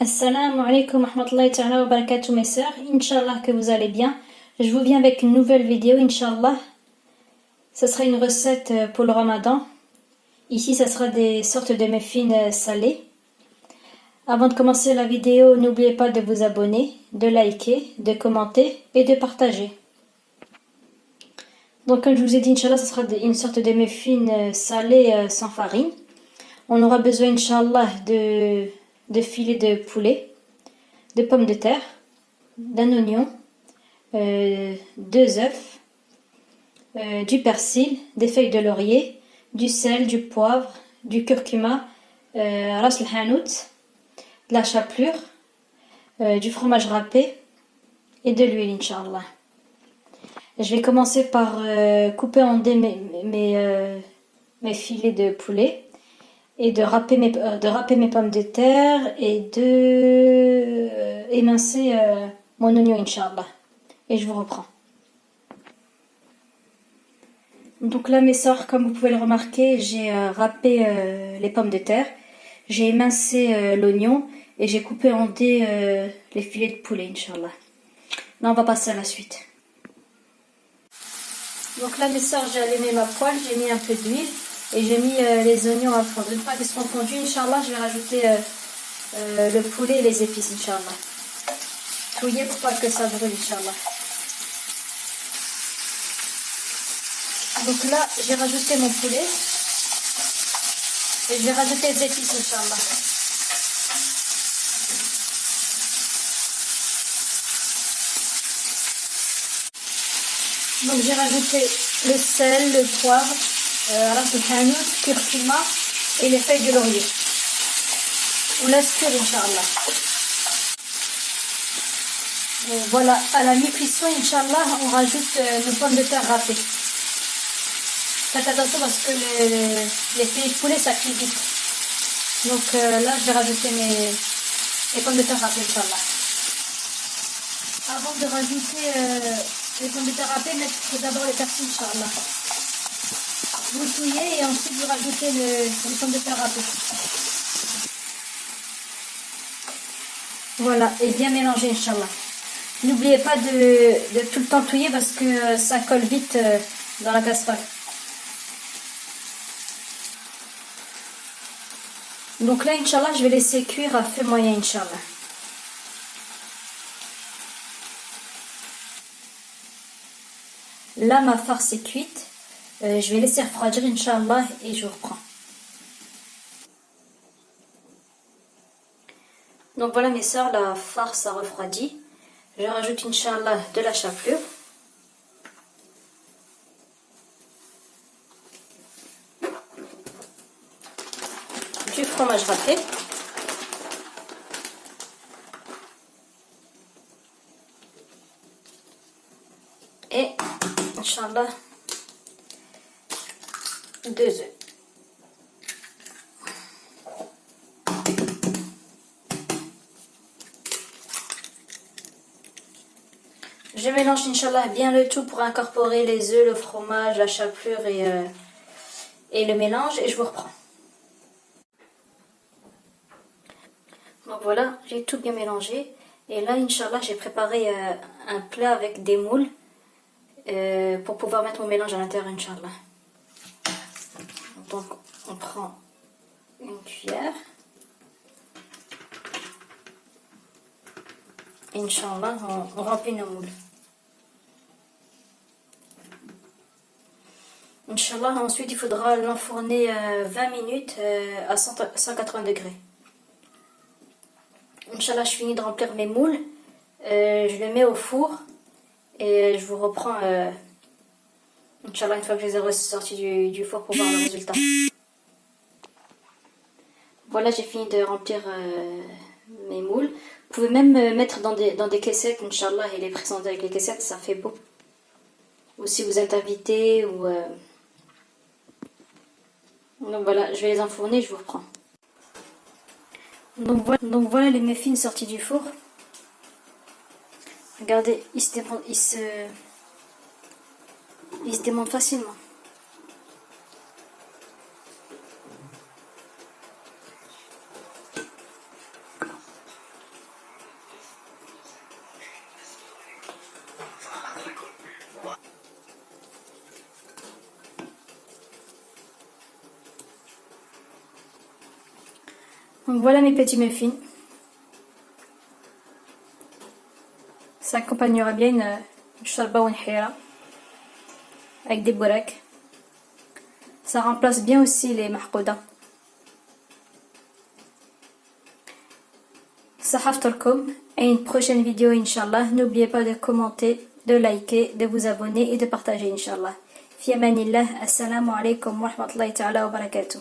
Assalamu alaikum wa rahmatullahi ta'ala wa barakatuh mes sœurs. Inch'Allah que vous allez bien. Je vous viens avec une nouvelle vidéo, Inch'Allah. Ce sera une recette pour le ramadan. Ici, ce sera des sortes de muffins salés. Avant de commencer la vidéo, n'oubliez pas de vous abonner, de liker, de commenter et de partager. Donc comme je vous ai dit, Inch'Allah, ce sera une sorte de muffins salés sans farine. On aura besoin, Inch'Allah, de filets de poulet, de pommes de terre, d'un oignon, 2 œufs, du persil, des feuilles de laurier, du sel, du poivre, du curcuma, ras el-hanout, de la chapelure, du fromage râpé et de l'huile, Inch'Allah. Je vais commencer par couper en dés mes filets de poulet et de râper mes pommes de terre et de émincer mon oignon, Inch'Allah. Et je vous reprends. Donc là, mes sœurs, comme vous pouvez le remarquer, j'ai râpé les pommes de terre, j'ai émincé l'oignon et j'ai coupé en dés les filets de poulet, Inch'Allah. Là, on va passer à la suite. Donc là, mes sœurs, j'ai allumé ma poêle, j'ai mis un peu d'huile et j'ai mis les oignons à fondre. Une fois qu'ils seront fondus, Inch'Allah, je vais rajouter le poulet et les épices, Inch'Allah. Touiller pour pas que ça brûle, Inch'Allah. Donc là, j'ai rajouté mon poulet et je vais rajouter les épices, Inch'Allah. Donc j'ai rajouté le sel, le poivre, ras el-hanout, curcuma et les feuilles de laurier. On laisse cuire, Inch'Allah. Voilà, à la mi-cuisson, Inch'Allah, on rajoute nos pommes de terre râpées. Faites attention parce que les filets de poulet, ça cuit vite. Donc là, je vais rajouter les pommes de terre râpées, Inch'Allah. Avant de rajouter les pommes de terre râpées, mettez d'abord les persils, Inch'Allah. Vous touillez et ensuite vous rajoutez les pommes de terre râpées. Voilà, et bien mélanger, Inch'Allah. N'oubliez pas de tout le temps touiller parce que ça colle vite dans la casserole. Donc là, Inch'Allah, je vais laisser cuire à feu moyen, Inch'Allah. Là, ma farce est cuite. Je vais laisser refroidir, Inch'Allah, et je reprends. Donc voilà, mes sœurs, la farce a refroidi. Je rajoute, Inch'Allah, de la chapelure. Du fromage râpé. Et, Inch'Allah, 2 œufs. Je mélange, Inch'Allah, bien le tout pour incorporer les œufs, le fromage, la chapelure et le mélange. Et je vous reprends. Donc voilà, j'ai tout bien mélangé. Et là, Inch'Allah, j'ai préparé un plat avec des moules pour pouvoir mettre mon mélange à l'intérieur, Inch'Allah. Donc, on prend une cuillère. Inch'Allah, on remplit nos moules. Inch'Allah, ensuite, il faudra l'enfourner 20 minutes à 180 degrés. Inch'Allah, je finis de remplir mes moules. Je les mets au four et je vous reprends, Inch'Allah, une fois que je les ai ressortis du four pour voir le résultat. Voilà, j'ai fini de remplir mes moules. Vous pouvez même mettre dans des caissettes, Inch'Allah, et les présenter avec les caissettes, ça fait beau. Ou si vous êtes invité, ou... Donc voilà, je vais les enfourner, je vous reprends. Donc voilà les muffins sortis du four. Regardez, ils se démontent facilement. Donc voilà mes petits muffins. Ça accompagnera bien une sharba ou une hira avec des boureks. Ça remplace bien aussi les mahkouda. Sahaftarkom et une prochaine vidéo Inch'Allah. N'oubliez pas de commenter, de liker, de vous abonner et de partager Inch'Allah. Fi amanillah, assalamu alaikum wa rahmatullahi ta'ala wa barakatuh.